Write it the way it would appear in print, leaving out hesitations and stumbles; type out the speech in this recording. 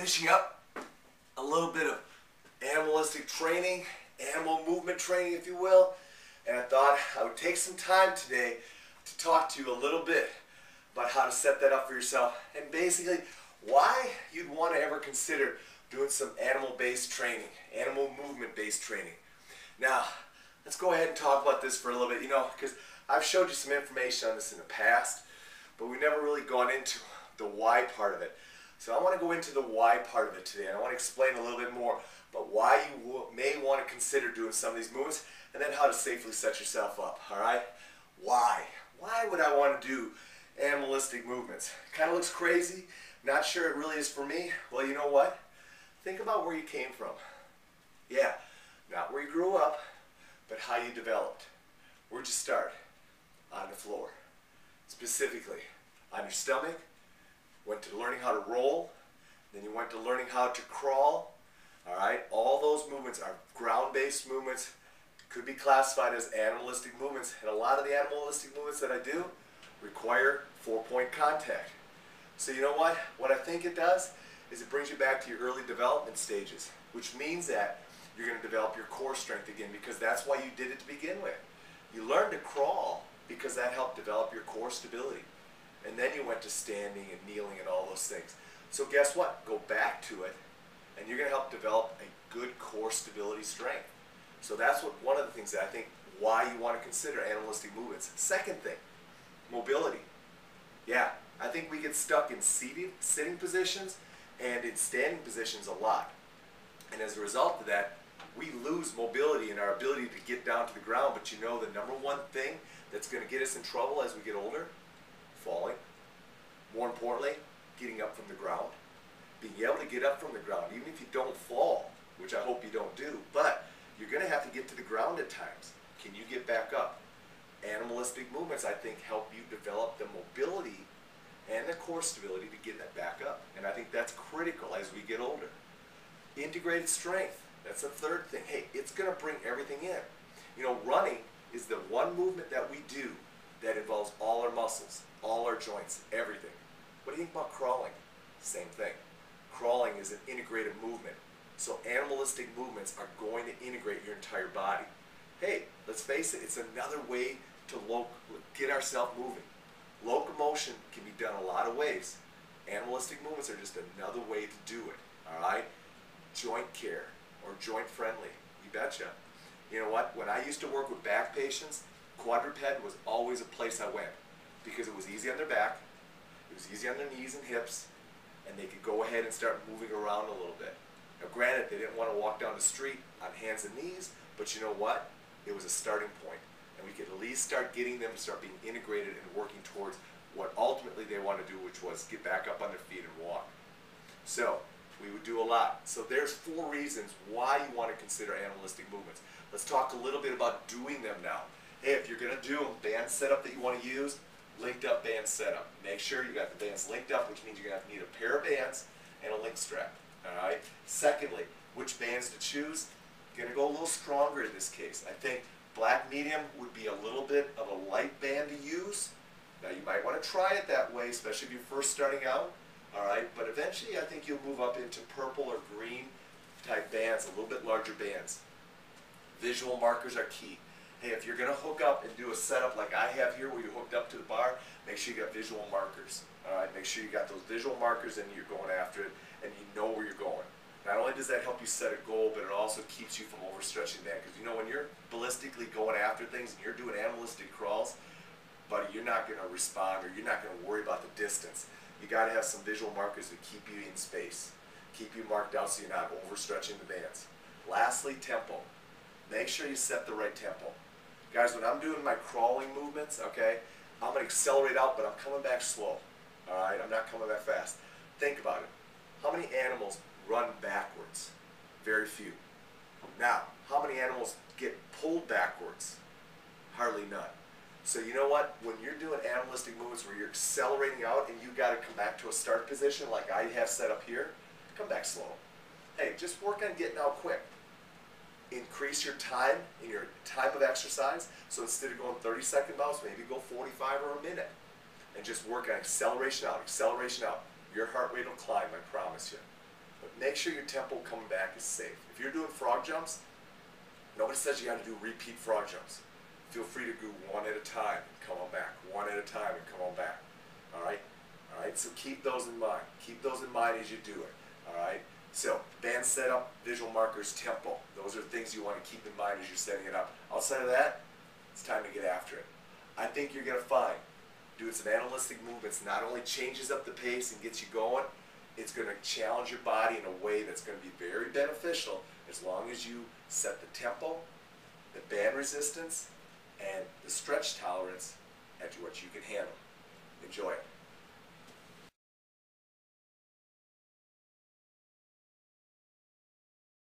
finishing up a little bit of animalistic training, animal movement training, if you will, and I thought I would take some time today to talk to you a little bit about how to set that up for yourself and basically why you'd want to ever consider doing some animal-based training, animal movement-based training. Now, let's go ahead and talk about this for a little bit, because I've showed you some information on this in the past, but we've never really gone into the why part of it. So I want to go into the why part of it today, and I want to explain a little bit more about why you may want to consider doing some of these movements, and then how to safely set yourself up, all right? Why? Why would I want to do animalistic movements? Kind of looks crazy. Not sure it really is for me. Well, you know what? Think about where you came from. Yeah, not where you grew up, but how you developed. Where'd you start? On the floor. Specifically, on your stomach. Went to learning how to roll. Then you went to learning how to crawl. All right, all those movements are ground-based movements. Could be classified as animalistic movements, and a lot of the animalistic movements that I do require 4-point contact. So you know what? What I think it does is it brings you back to your early development stages, which means that you're going to develop your core strength again, because that's why you did it to begin with. You learned to crawl because that helped develop your core stability. And then you went to standing and kneeling and all those things. So guess what? Go back to it, and you're going to help develop a good core stability strength. So that's one of the things that I think why you want to consider animalistic movements. Second thing, mobility. Yeah, I think we get stuck in sitting positions and in standing positions a lot. And as a result of that, we lose mobility and our ability to get down to the ground. But you know the number one thing that's going to get us in trouble as we get older? Falling. More importantly, getting up from the ground. Being able to get up from the ground, even if you don't fall, which I hope you don't do, but you're going to have to get to the ground at times. Can you get back up? Animalistic movements, I think, help you develop the mobility and the core stability to get that back up. And I think that's critical as we get older. Integrated strength, that's the third thing. Hey, it's going to bring everything in. You know, running is the one movement that we do that involves all our muscles, all our joints, everything. What do you think about crawling? Same thing. Crawling is an integrated movement. So animalistic movements are going to integrate your entire body. Hey, let's face it, it's another way to get ourselves moving. Locomotion can be done a lot of ways. Animalistic movements are just another way to do it, all right? Joint care or joint friendly, you betcha. You know what? When I used to work with back patients, quadruped was always a place I went because it was easy on their back, it was easy on their knees and hips, and they could go ahead and start moving around a little bit. Now granted, they didn't want to walk down the street on hands and knees, but you know what? It was a starting point, and we could at least start getting them to start being integrated and working towards what ultimately they want to do, which was get back up on their feet and walk. So we would do a lot. So there's 4 reasons why you want to consider animalistic movements. Let's talk a little bit about doing them now. Hey, if you're going to do a band setup that you want to use, linked up band setup. Make sure you got the bands linked up, which means you're going to have to need a pair of bands and a link strap. All right. Secondly, which bands to choose? Going to go a little stronger in this case. I think black medium would be a little bit of a light band to use. Now you might want to try it that way, especially if you're first starting out. All right. But eventually I think you'll move up into purple or green type bands, a little bit larger bands. Visual markers are key. Hey, if you're going to hook up and do a setup like I have here where you're hooked up to the bar, make sure you got visual markers. All right, make sure you got those visual markers and you're going after it and you know where you're going. Not only does that help you set a goal, but it also keeps you from overstretching that. Because you know when you're ballistically going after things and you're doing animalistic crawls, buddy, you're not going to respond or you're not going to worry about the distance. You got to have some visual markers to keep you in space, keep you marked out so you're not overstretching the bands. Lastly, tempo. Make sure you set the right tempo. Guys, when I'm doing my crawling movements, okay, I'm going to accelerate out, but I'm coming back slow. All right, I'm not coming back fast. Think about it. How many animals run backwards? Very few. Now, how many animals get pulled backwards? Hardly none. So you know what? When you're doing animalistic movements where you're accelerating out and you got to come back to a start position like I have set up here, come back slow. Hey, just work on getting out quick. Increase your time in your type of exercise. So instead of going 30-second bouts, maybe go 45 or a minute. And just work on acceleration out, acceleration out. Your heart rate will climb, I promise you. but make sure your tempo coming back is safe. If you're doing frog jumps, nobody says you got to do repeat frog jumps. Feel free to do one at a time and come on back, one at a time and come on back. All right? All right, so keep those in mind. Keep those in mind as you do it. All right? So, band setup, visual markers, tempo. Those are things you want to keep in mind as you're setting it up. Outside of that, it's time to get after it. I think you're going to find doing some analytic movements not only changes up the pace and gets you going, it's going to challenge your body in a way that's going to be very beneficial as long as you set the tempo, the band resistance, and the stretch tolerance at what you can handle. Enjoy it.